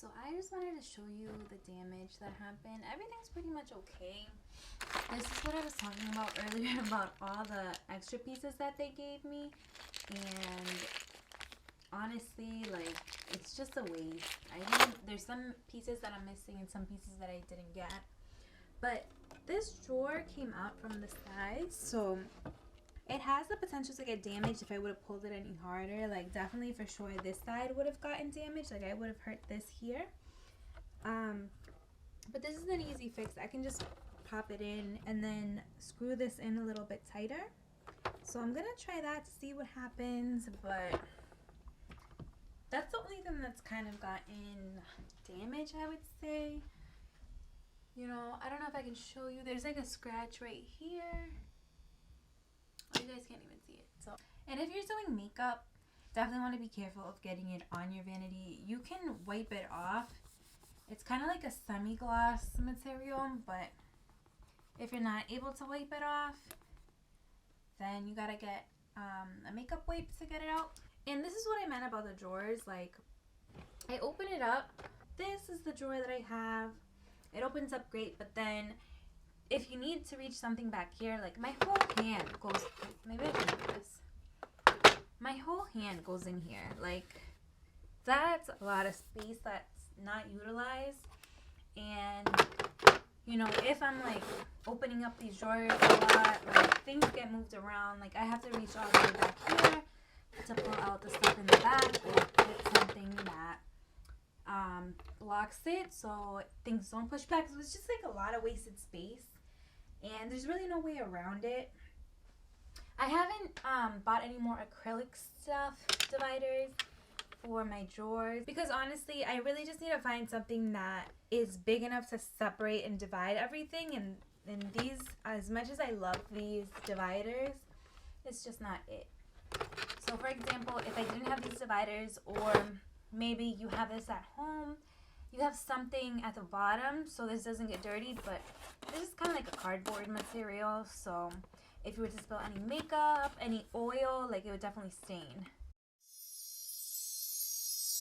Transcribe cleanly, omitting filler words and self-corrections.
So I just wanted to show you the damage that happened. Everything's pretty much okay. This is what I was talking about earlier about all the extra pieces that they gave me. And honestly, like, it's just a waste. There's some pieces that I'm missing and some pieces that I didn't get. But this drawer came out from the side, so it has the potential to get damaged if I would have pulled it any harder. Like, definitely for sure this side would have gotten damaged. Like, I would have hurt this here. But this is an easy fix. I can just pop it in and then screw this in a little bit tighter. So I'm gonna try that to see what happens, but that's the only thing that's kind of gotten damaged, I would say. You know, I don't know if I can show you. There's like a scratch right here. Oh, you guys can't even see it. So, and if you're doing makeup, definitely want to be careful of getting it on your vanity. You can wipe it off. It's kind of like a semi-gloss material, but if you're not able to wipe it off, then you gotta get a makeup wipe to get it out. And this is what I meant about the drawers. Like, I open it up. This is the drawer that I have. It opens up great, but then if you need to reach something back here, like my whole hand goes, maybe I can do this. My whole hand goes in here. Like, that's a lot of space that's not utilized. And, you know, if I'm like opening up these drawers a lot, like things get moved around. Like, I have to reach all the way back here to pull out the stuff in the back or put something that blocks it so things don't push back. So it's just like a lot of wasted space, and there's really no way around it. I haven't bought any more acrylic stuff dividers for my drawers because honestly I really just need to find something that is big enough to separate and divide everything, and these, as much as I love these dividers, it's just not it. So for example, if I didn't have these dividers, or maybe you have this at home, you have something at the bottom so this doesn't get dirty, but this is kind of like a cardboard material, so if you were to spill any makeup, any oil, like, it would definitely stain.